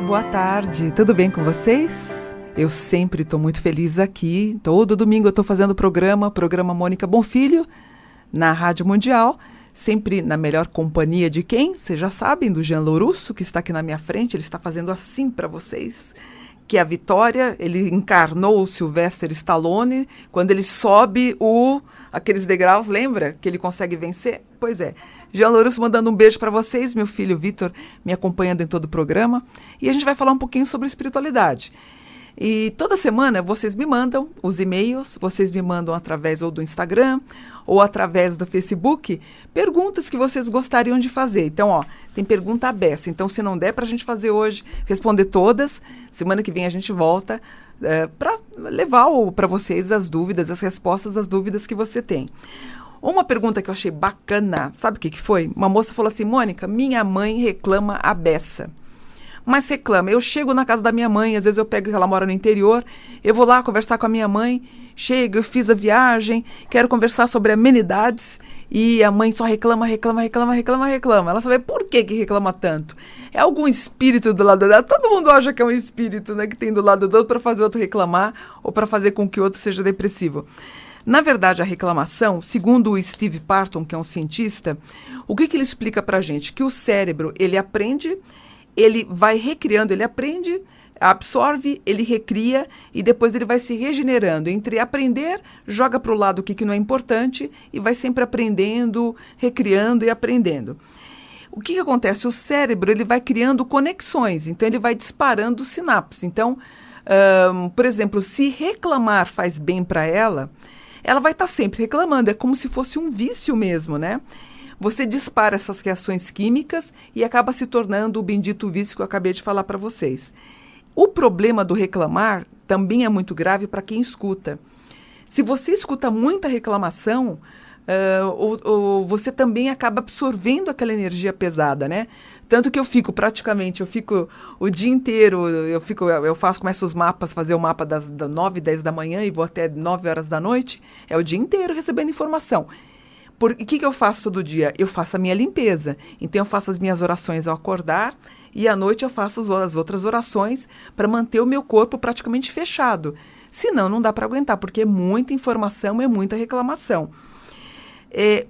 boa tarde. Tudo bem com vocês? Eu sempre estou muito feliz aqui. Todo domingo eu estou fazendo programa Mônica Bonfilho, na Rádio Mundial, sempre na melhor companhia de quem? Vocês já sabem, do Jean Lourusso, que está aqui na minha frente. Ele está fazendo assim para vocês, que é a Vitória. Ele encarnou o Sylvester Stallone quando ele sobe aqueles degraus, lembra? Que ele consegue vencer? Pois é. Jean Lourusso mandando um beijo para vocês, meu filho Vitor me acompanhando em todo o programa. E a gente vai falar um pouquinho sobre espiritualidade. E toda semana vocês me mandam os e-mails, vocês me mandam através ou do Instagram ou através do Facebook, perguntas que vocês gostariam de fazer. Então, tem pergunta aberta. Então, se não der para a gente fazer hoje, responder todas, semana que vem a gente volta para levar para vocês as dúvidas, as respostas às dúvidas que você tem. Uma pergunta que eu achei bacana, sabe o que foi? Uma moça falou assim: Mônica, minha mãe reclama a beça. Mas reclama, eu chego na casa da minha mãe, às vezes eu pego que ela mora no interior, eu vou lá conversar com a minha mãe, chego, eu fiz a viagem, quero conversar sobre amenidades, e a mãe só reclama. Ela sabe por que reclama tanto. É algum espírito do lado dela? Todo mundo acha que é um espírito, né, que tem do lado do outro para fazer o outro reclamar ou para fazer com que o outro seja depressivo. Na verdade, a reclamação, segundo o Steve Parton, que é um cientista, o que ele explica para a gente? Que o cérebro, ele aprende, ele vai recriando, ele aprende, absorve, ele recria e depois ele vai se regenerando. Entre aprender, joga para o lado o que não é importante e vai sempre aprendendo, recriando e aprendendo. O que acontece? O cérebro, ele vai criando conexões, então ele vai disparando sinapses. Então, por exemplo, se reclamar faz bem para ela vai estar sempre reclamando, é como se fosse um vício mesmo, né? Você dispara essas reações químicas e acaba se tornando o bendito vício que eu acabei de falar para vocês. O problema do reclamar também é muito grave para quem escuta. Se você escuta muita reclamação, você também acaba absorvendo aquela energia pesada, né? Tanto que eu fico o dia inteiro, começo os mapas, fazer o mapa das 9, 10 da manhã e vou até 9 horas da noite, é o dia inteiro recebendo informação. O que eu faço todo dia? Eu faço a minha limpeza. Então, eu faço as minhas orações ao acordar e à noite eu faço as outras orações para manter o meu corpo praticamente fechado. Senão, não dá para aguentar, porque é muita informação, é muita reclamação.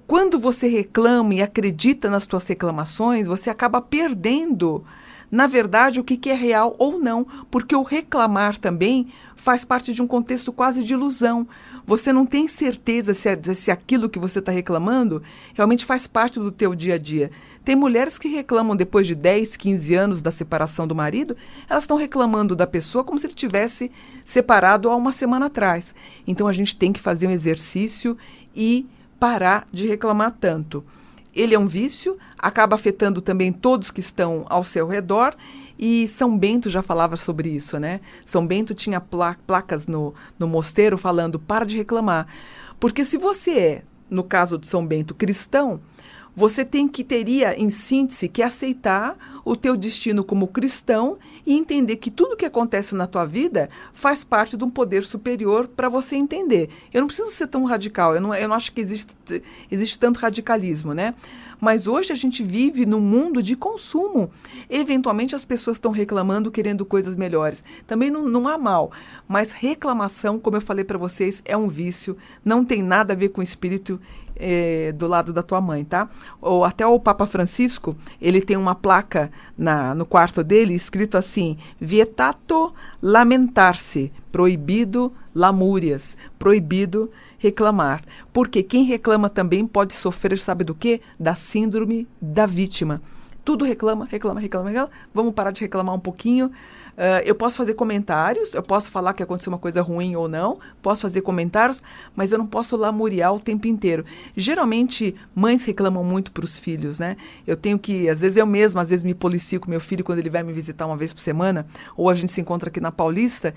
Quando você reclama e acredita nas suas reclamações, você acaba perdendo, na verdade, o que é real ou não, porque o reclamar também faz parte de um contexto quase de ilusão. Você não tem certeza se aquilo que você está reclamando realmente faz parte do teu dia a dia. Tem mulheres que reclamam depois de 10, 15 anos da separação do marido, elas estão reclamando da pessoa como se ele tivesse separado há uma semana atrás. Então, a gente tem que fazer um exercício e parar de reclamar tanto. Ele é um vício, acaba afetando também todos que estão ao seu redor, e São Bento já falava sobre isso, né? São Bento tinha placas no mosteiro falando: para de reclamar. Porque se você é, no caso de São Bento, cristão, você teria, em síntese, que aceitar o teu destino como cristão e entender que tudo que acontece na tua vida faz parte de um poder superior para você entender. Eu não preciso ser tão radical, eu não acho que existe tanto radicalismo, né? Mas hoje a gente vive num mundo de consumo. Eventualmente as pessoas estão reclamando, querendo coisas melhores. Também não há mal. Mas reclamação, como eu falei para vocês, é um vício. Não tem nada a ver com o espírito do lado da tua mãe, tá? Ou até o Papa Francisco, ele tem uma placa no quarto dele escrito assim: vietato lamentar-se, proibido lamúrias, proibido reclamar. Porque quem reclama também pode sofrer, sabe do quê? Da síndrome da vítima. Tudo reclama. Vamos parar de reclamar um pouquinho. Eu posso fazer comentários, eu posso falar que aconteceu uma coisa ruim ou não, posso fazer comentários, mas eu não posso lamuriar o tempo inteiro. Geralmente, mães reclamam muito para os filhos, né? Eu tenho que, às vezes me policio com meu filho quando ele vai me visitar uma vez por semana, ou a gente se encontra aqui na Paulista.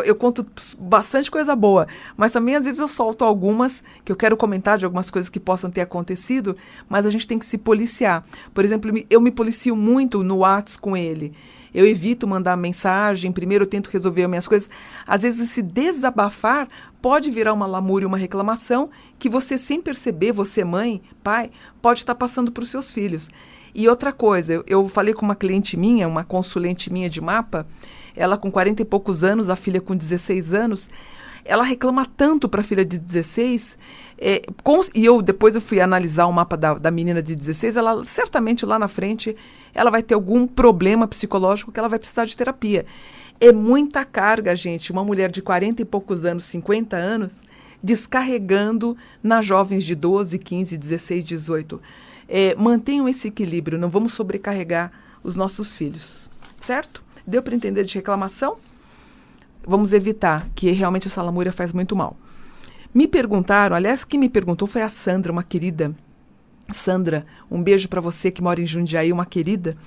Eu conto bastante coisa boa, mas também às vezes eu solto algumas que eu quero comentar de algumas coisas que possam ter acontecido, mas a gente tem que se policiar. Por exemplo, eu me policio muito no WhatsApp com ele. Eu evito mandar mensagem, primeiro eu tento resolver as minhas coisas. Às vezes esse desabafar pode virar uma lamúria, uma reclamação que você, sem perceber, você mãe, pai, pode estar passando para os seus filhos. E outra coisa, eu falei com uma cliente minha, uma consulente minha de mapa, ela com 40 e poucos anos, a filha com 16 anos, ela reclama tanto para a filha de 16, depois eu fui analisar o mapa da menina de 16, ela certamente lá na frente, ela vai ter algum problema psicológico que ela vai precisar de terapia. É muita carga, gente, uma mulher de 40 e poucos anos, 50 anos, descarregando nas jovens de 12, 15, 16, 18. Mantenham esse equilíbrio, não vamos sobrecarregar os nossos filhos, certo? Deu para entender de reclamação? Vamos evitar, que realmente essa lamúria faz muito mal. Me perguntaram, aliás, quem me perguntou foi a Sandra, uma querida. Sandra, um beijo para você que mora em Jundiaí, uma querida.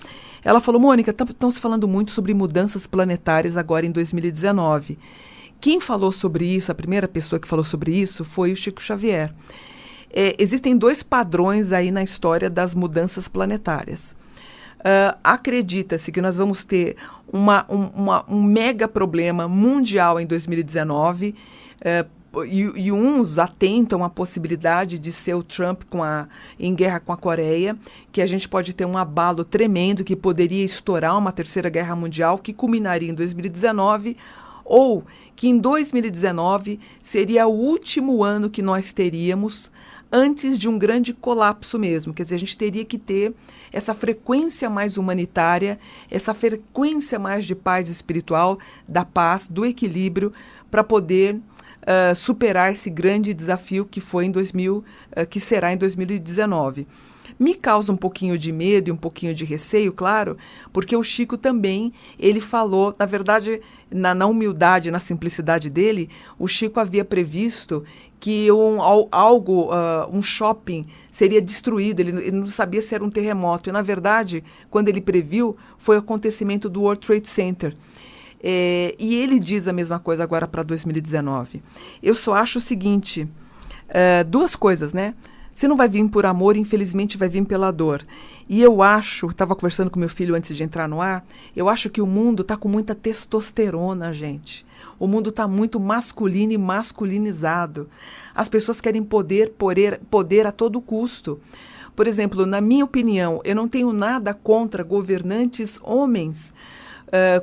Ela falou, Mônica, estão se falando muito sobre mudanças planetárias agora em 2019. Quem falou sobre isso, a primeira pessoa que falou sobre isso foi o Chico Xavier. Existem 2 padrões aí na história das mudanças planetárias. Acredita-se que nós vamos ter um mega problema mundial em 2019, e uns atentam à possibilidade de ser o Trump em guerra com a Coreia, que a gente pode ter um abalo tremendo que poderia estourar uma terceira guerra mundial que culminaria em 2019, ou que em 2019 seria o último ano que nós teríamos antes de um grande colapso mesmo. Quer dizer, a gente teria que ter essa frequência mais humanitária, essa frequência mais de paz espiritual, da paz, do equilíbrio, para poder superar esse grande desafio que que será em 2019. Me causa um pouquinho de medo e um pouquinho de receio, claro, porque o Chico também, ele falou, na verdade, na humildade, na simplicidade dele, o Chico havia previsto que um shopping seria destruído, ele não sabia se era um terremoto, e na verdade, quando ele previu, foi o acontecimento do World Trade Center. E ele diz a mesma coisa agora para 2019. Eu só acho o seguinte, 2 coisas, né? Se não vai vir por amor, infelizmente vai vir pela dor. E eu acho, estava conversando com meu filho antes de entrar no ar, eu acho que o mundo está com muita testosterona, gente. O mundo está muito masculino e masculinizado. As pessoas querem poder a todo custo. Por exemplo, na minha opinião, eu não tenho nada contra governantes homens.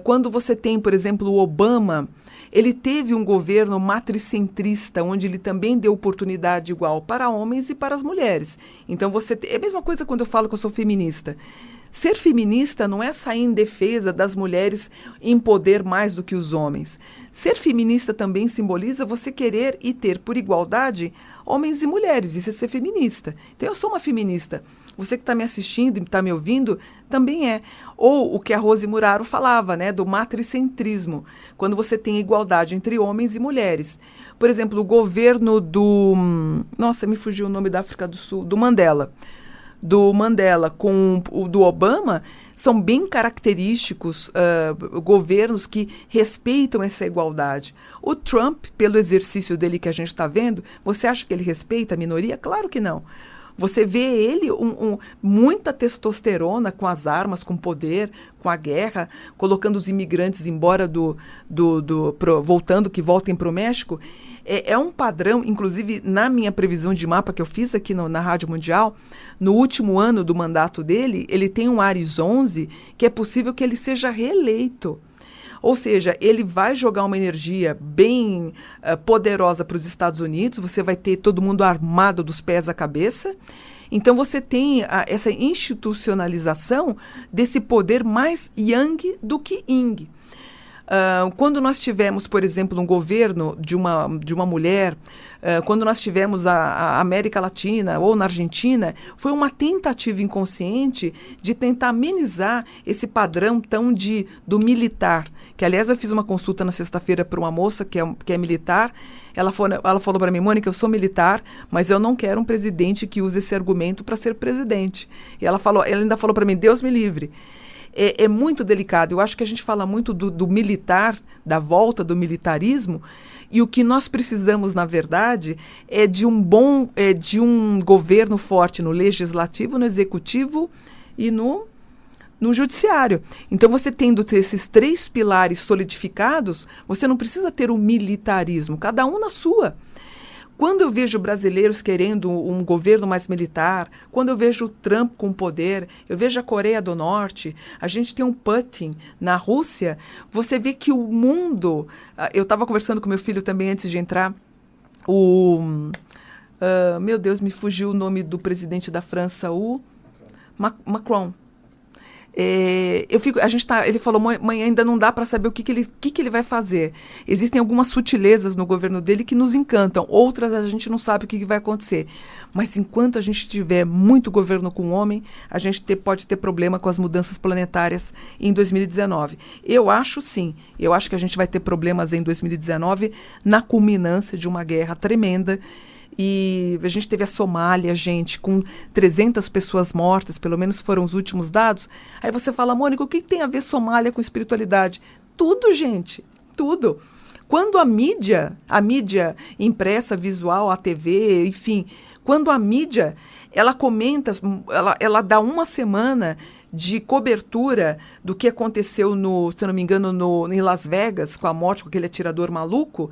Quando você tem, por exemplo, o Obama, ele teve um governo matricentrista, onde ele também deu oportunidade igual para homens e para as mulheres. Então, é a mesma coisa quando eu falo que eu sou feminista. Ser feminista não é sair em defesa das mulheres em poder mais do que os homens. Ser feminista também simboliza você querer e ter por igualdade homens e mulheres. Isso é ser feminista. Então, eu sou uma feminista. Você que está me assistindo e está me ouvindo, também é. Ou o que a Rose Muraro falava, né, do matricentrismo, quando você tem igualdade entre homens e mulheres. Por exemplo, o governo Nossa, me fugiu o nome da África do Sul, do Mandela com o do Obama, são bem característicos governos que respeitam essa igualdade. O Trump, pelo exercício dele que a gente está vendo, você acha que ele respeita a minoria? Claro que não. Você vê ele muita testosterona com as armas, com poder, com a guerra, colocando os imigrantes embora que voltem para o México. É um padrão, inclusive na minha previsão de mapa que eu fiz aqui na Rádio Mundial, no último ano do mandato dele, ele tem um Ares 11, que é possível que ele seja reeleito. Ou seja, ele vai jogar uma energia bem poderosa para os Estados Unidos, você vai ter todo mundo armado dos pés à cabeça. Então você tem essa institucionalização desse poder mais yang do que yin. Quando nós tivemos, por exemplo, um governo de uma mulher, quando nós tivemos a América Latina ou na Argentina, foi uma tentativa inconsciente de tentar amenizar esse padrão do militar. Que, aliás, eu fiz uma consulta na sexta-feira para uma moça que é militar. Ela falou para mim, Mônica, eu sou militar, mas eu não quero um presidente que use esse argumento para ser presidente. E ela ainda falou para mim, Deus me livre. É muito delicado. Eu acho que a gente fala muito do militar, da volta do militarismo, e o que nós precisamos, na verdade, é de um governo forte no legislativo, no executivo e no judiciário. Então, você tendo esses 3 pilares solidificados, você não precisa ter o militarismo, cada um na sua. Quando eu vejo brasileiros querendo um governo mais militar, quando eu vejo o Trump com poder, eu vejo a Coreia do Norte, a gente tem um Putin na Rússia, você vê que o mundo... Eu estava conversando com meu filho também antes de entrar, meu Deus, me fugiu o nome do presidente da França, o Macron. Ele falou, mãe, ainda não dá para saber o que ele vai fazer. Existem algumas sutilezas no governo dele que nos encantam, outras a gente não sabe o que vai acontecer. Mas enquanto a gente tiver muito governo com homem, a gente pode ter problema com as mudanças planetárias em 2019. Eu acho que a gente vai ter problemas em 2019 na culminância de uma guerra tremenda. E a gente teve a Somália, gente, com 300 pessoas mortas, pelo menos foram os últimos dados. Aí você fala, Mônica, o que tem a ver Somália com espiritualidade? Tudo, gente, tudo. Quando a mídia impressa, visual, a TV, enfim, quando a mídia, ela comenta, ela dá uma semana de cobertura do que aconteceu, se eu não me engano, em Las Vegas, com a morte, com aquele atirador maluco,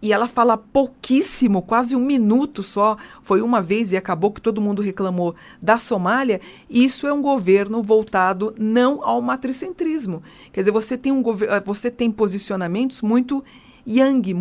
e ela fala pouquíssimo, quase 1 minuto só, foi uma vez e acabou que todo mundo reclamou da Somália. Isso é um governo voltado não ao matricentrismo. Quer dizer, você tem posicionamentos muito yang,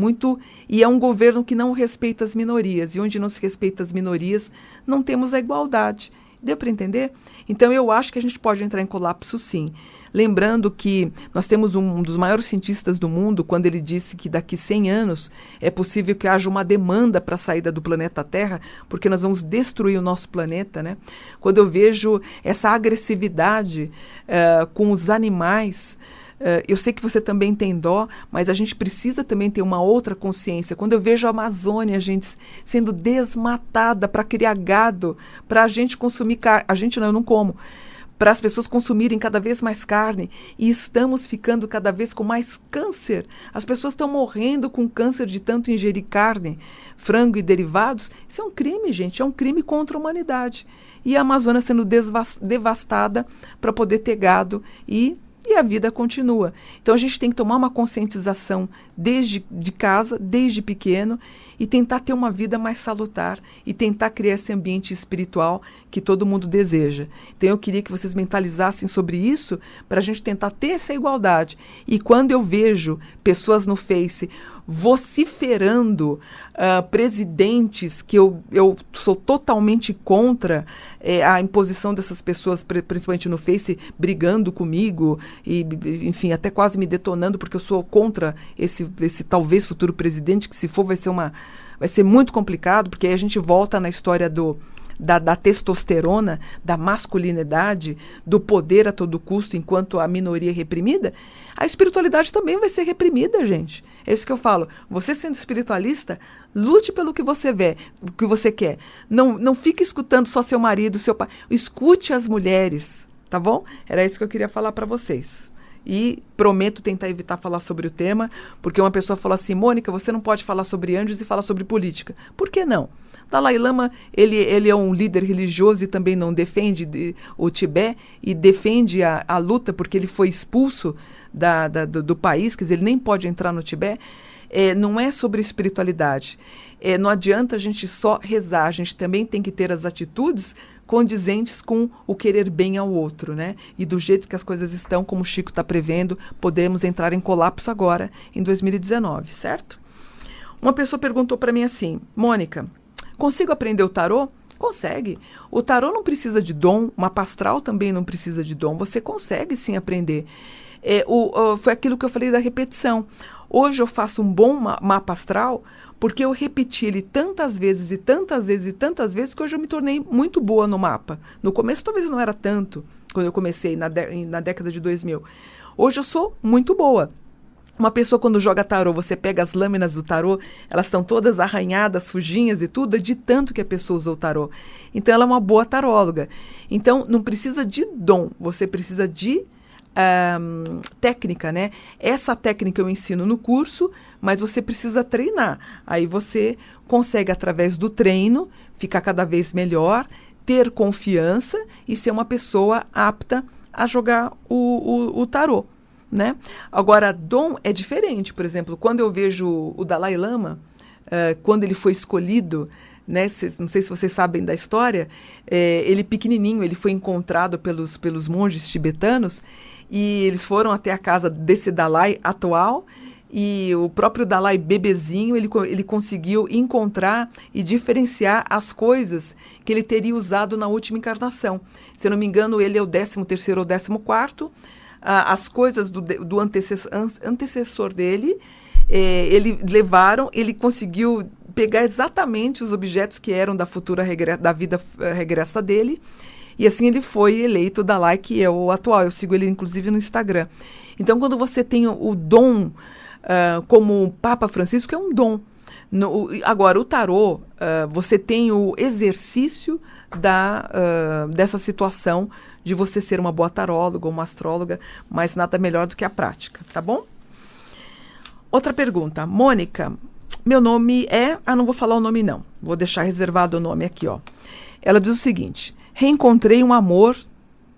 e é um governo que não respeita as minorias. E onde não se respeita as minorias, não temos a igualdade. Deu para entender? Então, eu acho que a gente pode entrar em colapso, sim. Lembrando que nós temos um dos maiores cientistas do mundo, quando ele disse que daqui 100 anos é possível que haja uma demanda para a saída do planeta Terra, porque nós vamos destruir o nosso planeta, né? Quando eu vejo essa agressividade com os animais, eu sei que você também tem dó, mas a gente precisa também ter uma outra consciência. Quando eu vejo a Amazônia, gente, sendo desmatada para criar gado, para a gente consumir carne, eu não como, para as pessoas consumirem cada vez mais carne, e estamos ficando cada vez com mais câncer. As pessoas estão morrendo com câncer de tanto ingerir carne, frango e derivados. Isso é um crime, gente, é um crime contra a humanidade. E a Amazônia sendo devastada para poder ter gado e a vida continua. Então a gente tem que tomar uma conscientização desde de casa, desde pequeno, e tentar ter uma vida mais salutar e tentar criar esse ambiente espiritual que todo mundo deseja. Então eu queria que vocês mentalizassem sobre isso para a gente tentar ter essa igualdade. E quando eu vejo pessoas no Face vociferando presidentes, que eu sou totalmente contra a imposição dessas pessoas, principalmente no Face, brigando comigo, e, enfim, até quase me detonando, porque eu sou contra esse talvez futuro presidente, que se for vai ser muito complicado, porque aí a gente volta na história da testosterona, da masculinidade, do poder a todo custo enquanto a minoria é reprimida. A espiritualidade também vai ser reprimida, gente. É isso que eu falo. Você sendo espiritualista, lute pelo que você vê, o que você quer. Não fique escutando só seu marido, seu pai. Escute as mulheres, tá bom? Era isso que eu queria falar para vocês. E prometo tentar evitar falar sobre o tema, porque uma pessoa falou assim, Mônica, você não pode falar sobre anjos e falar sobre política. Por que não? Dalai Lama, ele é um líder religioso e também não defende o Tibete e defende a luta, porque ele foi expulso do país, quer dizer, ele nem pode entrar no Tibete. Não é sobre espiritualidade. Não adianta a gente só rezar, a gente também tem que ter as atitudes condizentes com o querer bem ao outro, né? E do jeito que as coisas estão, como o Chico está prevendo, podemos entrar em colapso agora, em 2019, certo? Uma pessoa perguntou para mim assim, Mônica, consigo aprender o tarô? Consegue. O tarô não precisa de dom, o mapa astral também não precisa de dom, você consegue sim aprender. Foi aquilo que eu falei da repetição. Hoje eu faço um bom mapa astral porque eu repeti ele tantas vezes e tantas vezes e tantas vezes que hoje eu me tornei muito boa no mapa. No começo talvez eu não era tanto, quando eu comecei na década de 2000. Hoje eu sou muito boa. Uma pessoa quando joga tarô, você pega as lâminas do tarô, elas estão todas arranhadas, sujinhas e tudo, de tanto que a pessoa usou o tarô. Então ela é uma boa taróloga. Então não precisa de dom, você precisa de técnica, né? Essa técnica eu ensino no curso, mas você precisa treinar. Aí você consegue, através do treino, ficar cada vez melhor, ter confiança e ser uma pessoa apta a jogar o tarô, né? Agora, dom é diferente. Por exemplo, quando eu vejo o Dalai Lama, quando ele foi escolhido, né, não sei se vocês sabem da história, ele pequenininho, ele foi encontrado pelos monges tibetanos, e eles foram até a casa desse Dalai atual, e o próprio Dalai bebezinho, ele conseguiu encontrar e diferenciar as coisas que ele teria usado na última encarnação. Se eu não me engano, ele é o 13º ou 14º. As coisas do antecessor dele, ele conseguiu pegar exatamente os objetos que eram da vida regressa dele, e assim ele foi eleito Dalai, que é o atual. Eu sigo ele, inclusive, no Instagram. Então, quando você tem o dom, como o Papa Francisco, é um dom. Agora, o tarô, você tem o exercício dessa situação de você ser uma boa taróloga ou uma astróloga, mas nada melhor do que a prática, tá bom? Outra pergunta. Mônica, meu nome é... não vou falar o nome não. Vou deixar reservado o nome aqui, ó. Ela diz o seguinte: reencontrei um amor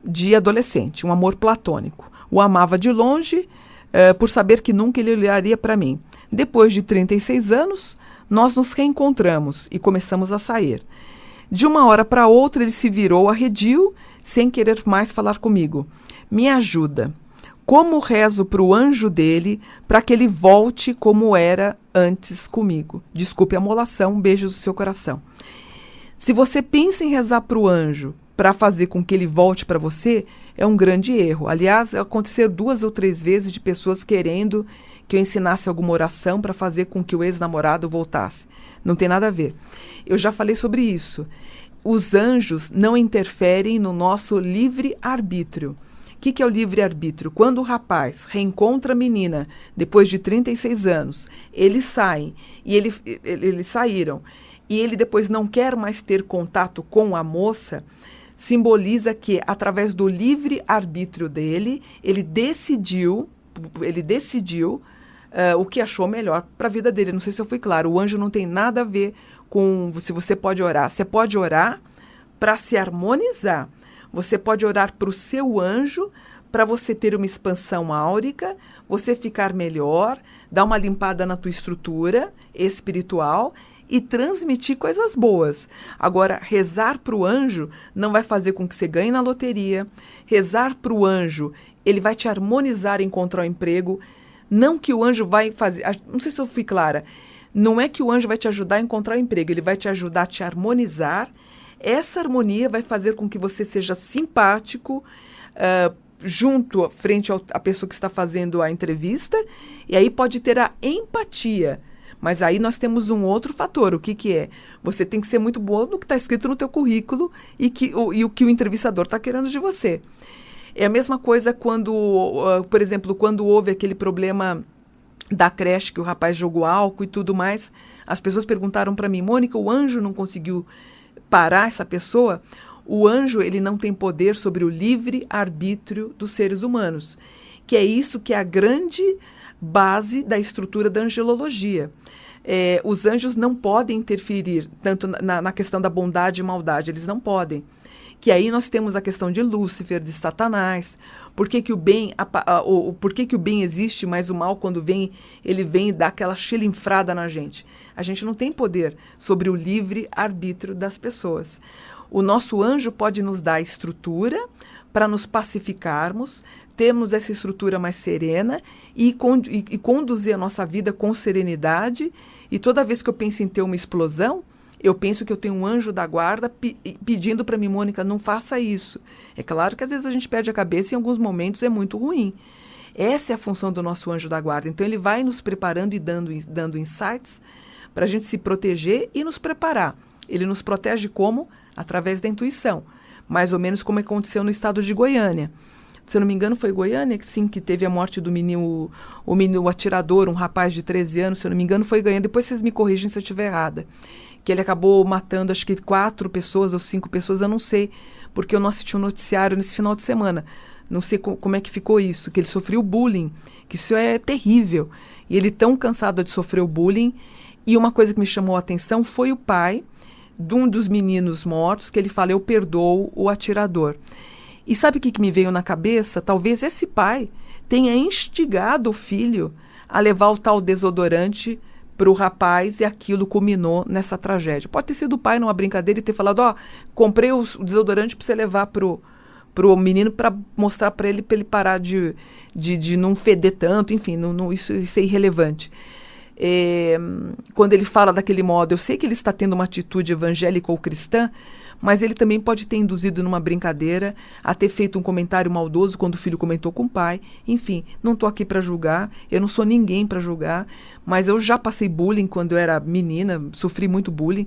de adolescente, um amor platônico. O amava de longe, por saber que nunca ele olharia para mim. Depois de 36 anos, nós nos reencontramos e começamos a sair. De uma hora para outra, ele se virou arredio, sem querer mais falar comigo. Me ajuda. Como rezo para o anjo dele, para que ele volte como era antes comigo? Desculpe a molação, beijos do seu coração. Se você pensa em rezar para o anjo para fazer com que ele volte para você, é um grande erro. Aliás, aconteceu 2 ou 3 vezes de pessoas querendo que eu ensinasse alguma oração para fazer com que o ex-namorado voltasse. Não tem nada a ver. Eu já falei sobre isso. Os anjos não interferem no nosso livre-arbítrio. O que é o livre-arbítrio? Quando o rapaz reencontra a menina depois de 36 anos, eles saem, e eles saíram, e ele depois não quer mais ter contato com a moça, simboliza que, através do livre-arbítrio dele, ele decidiu o que achou melhor para a vida dele. Não sei se eu fui claro. O anjo não tem nada a ver com se você pode orar. Você pode orar para se harmonizar. Você pode orar para o seu anjo, para você ter uma expansão áurica, você ficar melhor, dar uma limpada na tua estrutura espiritual e transmitir coisas boas. Agora, rezar para o anjo não vai fazer com que você ganhe na loteria. Rezar para o anjo, ele vai te harmonizar e encontrar um emprego. Não que o anjo vai fazer... Não sei se eu fui clara. Não é que o anjo vai te ajudar a encontrar um emprego. Ele vai te ajudar a te harmonizar. Essa harmonia vai fazer com que você seja simpático, junto, frente à pessoa que está fazendo a entrevista. E aí pode ter a empatia. Mas aí nós temos um outro fator. O que é? Você tem que ser muito boa no que está escrito no teu currículo e o que o entrevistador está querendo de você. É a mesma coisa quando, por exemplo, quando houve aquele problema da creche, que o rapaz jogou álcool e tudo mais. As pessoas perguntaram para mim: Mônica, o anjo não conseguiu parar essa pessoa? O anjo, ele não tem poder sobre o livre-arbítrio dos seres humanos, que é isso que é a grande base da estrutura da angelologia. Os anjos não podem interferir tanto na questão da bondade e maldade, eles não podem. Que aí nós temos a questão de Lúcifer, de Satanás. Por que que o bem existe, mas o mal, quando vem, ele vem e dá aquela chilinfrada na gente. A gente não tem poder sobre o livre-arbítrio das pessoas. O nosso anjo pode nos dar a estrutura para nos pacificarmos, termos essa estrutura mais serena e conduzir a nossa vida com serenidade. E toda vez que eu penso em ter uma explosão, eu penso que eu tenho um anjo da guarda pedindo para mim: Mônica, não faça isso. É claro que às vezes a gente perde a cabeça e em alguns momentos é muito ruim. Essa é a função do nosso anjo da guarda. Então ele vai nos preparando e dando insights para a gente se proteger e nos preparar. Ele nos protege como? Através da intuição. Mais ou menos como aconteceu no estado de Goiânia. Se eu não me engano, foi Goiânia, sim, que teve a morte do menino, o atirador, um rapaz de 13 anos, se eu não me engano, foi Goiânia. Depois vocês me corrigem se eu estiver errada. Que ele acabou matando, acho que 4 pessoas ou 5 pessoas, eu não sei, porque eu não assisti um noticiário nesse final de semana. Não sei como é que ficou isso, que ele sofreu bullying, que isso é terrível. E ele tão cansado de sofrer o bullying. E uma coisa que me chamou a atenção foi o pai de um dos meninos mortos, que ele fala: eu perdoo o atirador. E sabe o que me veio na cabeça? Talvez esse pai tenha instigado o filho a levar o tal desodorante para o rapaz e aquilo culminou nessa tragédia. Pode ter sido o pai numa brincadeira e ter falado, comprei o desodorante para você levar pro menino para mostrar para ele parar de não feder tanto, enfim, isso é irrelevante. Quando ele fala daquele modo, eu sei que ele está tendo uma atitude evangélica ou cristã, mas ele também pode ter induzido numa brincadeira, a ter feito um comentário maldoso quando o filho comentou com o pai. Enfim, não estou aqui para julgar, eu não sou ninguém para julgar, mas eu já passei bullying quando eu era menina, sofri muito bullying.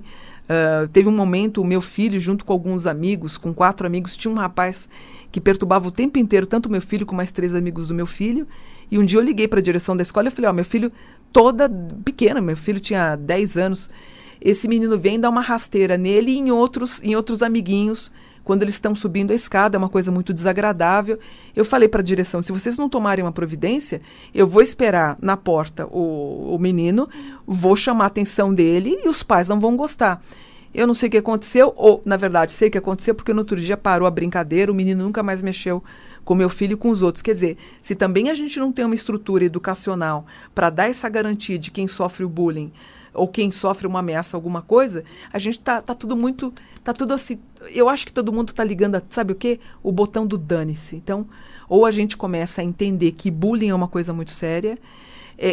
Teve um momento, o meu filho, junto com alguns amigos, com 4 amigos, tinha um rapaz que perturbava o tempo inteiro, tanto o meu filho como mais 3 amigos do meu filho. E um dia eu liguei para a direção da escola e falei, meu filho, toda pequena, meu filho tinha 10 anos, esse menino vem dar uma rasteira nele e em outros amiguinhos, quando eles estão subindo a escada, é uma coisa muito desagradável. Eu falei para a direção, se vocês não tomarem uma providência, eu vou esperar na porta o menino, vou chamar a atenção dele e os pais não vão gostar. Eu não sei o que aconteceu, ou, na verdade, sei o que aconteceu, porque no outro dia parou a brincadeira, o menino nunca mais mexeu com meu filho e com os outros. Quer dizer, se também a gente não tem uma estrutura educacional para dar essa garantia de quem sofre o bullying ou quem sofre uma ameaça, alguma coisa, a gente tá tudo assim, eu acho que todo mundo tá ligando, sabe o quê? O botão do dane-se. Então, ou a gente começa a entender que bullying é uma coisa muito séria,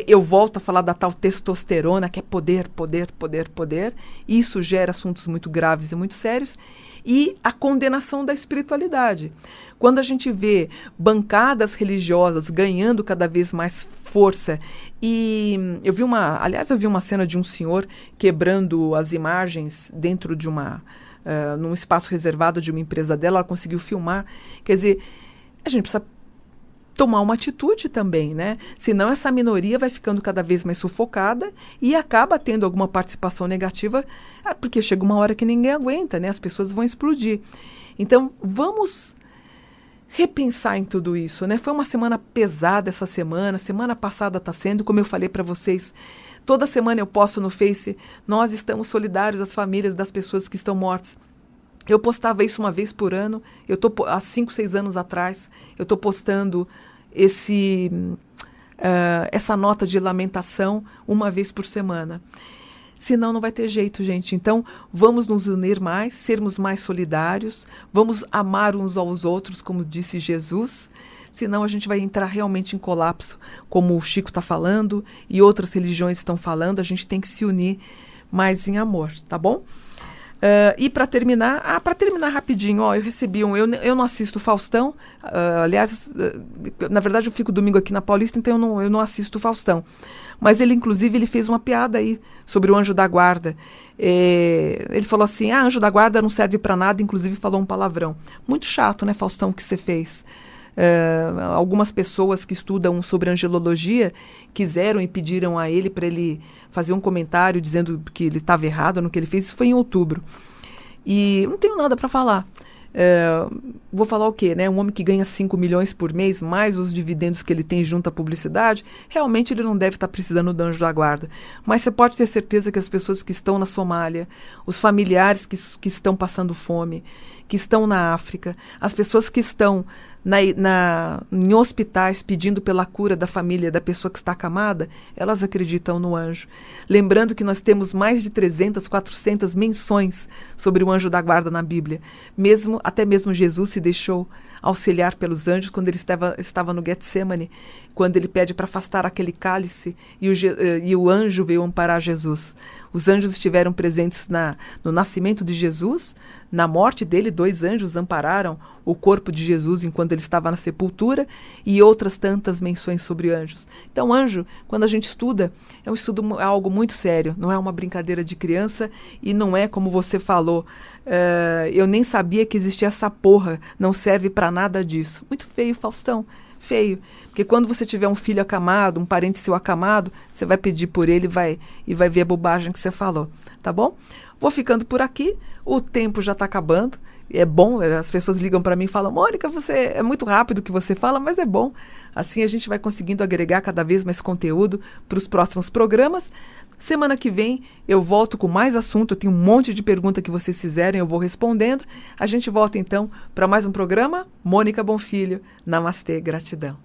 eu volto a falar da tal testosterona, que é poder, poder, poder, poder, isso gera assuntos muito graves e muito sérios, e a condenação da espiritualidade. Quando a gente vê bancadas religiosas ganhando cada vez mais força, e eu vi uma cena de um senhor quebrando as imagens dentro de num espaço reservado de uma empresa dela, ela conseguiu filmar. Quer dizer, a gente precisa tomar uma atitude também, né? Senão essa minoria vai ficando cada vez mais sufocada e acaba tendo alguma participação negativa, porque chega uma hora que ninguém aguenta, né? As pessoas vão explodir. Então, vamos repensar em tudo isso, né? Foi uma semana pesada essa semana passada está sendo, como eu falei para vocês, toda semana eu posto no Face, nós estamos solidários às famílias das pessoas que estão mortas. Eu postava isso uma vez por ano, há 5, 6 anos atrás, eu estou postando essa nota de lamentação uma vez por semana. Senão não vai ter jeito, gente. Então, vamos nos unir mais, sermos mais solidários, vamos amar uns aos outros, como disse Jesus. Senão a gente vai entrar realmente em colapso, como o Chico está falando e outras religiões estão falando. A gente tem que se unir mais em amor, tá bom? E para terminar rapidinho, eu recebi eu não assisto Faustão, aliás, na verdade eu fico domingo aqui na Paulista, então eu não assisto Faustão. Mas ele, inclusive, ele fez uma piada aí sobre o anjo da guarda. Ele falou assim, anjo da guarda não serve para nada, inclusive falou um palavrão. Muito chato, né, Faustão, o que você fez? Algumas pessoas que estudam sobre angelologia quiseram e pediram a ele para ele fazer um comentário dizendo que ele estava errado no que ele fez. Isso foi em outubro. E não tenho nada para falar. Vou falar o quê, né? Um homem que ganha 5 milhões por mês, mais os dividendos que ele tem junto à publicidade, realmente ele não deve estar precisando do anjo da guarda. Mas você pode ter certeza que as pessoas que estão na Somália, os familiares que estão passando fome, que estão na África, as pessoas que estão em hospitais pedindo pela cura da família da pessoa que está acamada, elas acreditam no anjo. Lembrando que nós temos mais de 300, 400 menções sobre o anjo da guarda na Bíblia. Até mesmo Jesus se deixou auxiliar pelos anjos quando ele estava no Getsemane, quando ele pede para afastar aquele cálice e o anjo veio amparar Jesus. Os anjos estiveram presentes no nascimento de Jesus, na morte dele, 2 anjos ampararam o corpo de Jesus enquanto ele estava na sepultura, e outras tantas menções sobre anjos. Então, anjo, quando a gente estuda, é algo muito sério, não é uma brincadeira de criança e não é como você falou, eu nem sabia que existia essa porra, não serve para nada disso. Muito feio, Faustão. Feio, porque quando você tiver um filho acamado, um parente seu acamado, você vai pedir por ele e vai ver a bobagem que você falou, tá bom? Vou ficando por aqui, o tempo já está acabando, é bom, as pessoas ligam para mim e falam, Mônica, é muito rápido o que você fala, mas é bom, assim a gente vai conseguindo agregar cada vez mais conteúdo para os próximos programas. Semana que vem eu volto com mais assunto, eu tenho um monte de pergunta que vocês fizerem, eu vou respondendo. A gente volta então para mais um programa. Mônica Bonfilho, namastê, gratidão.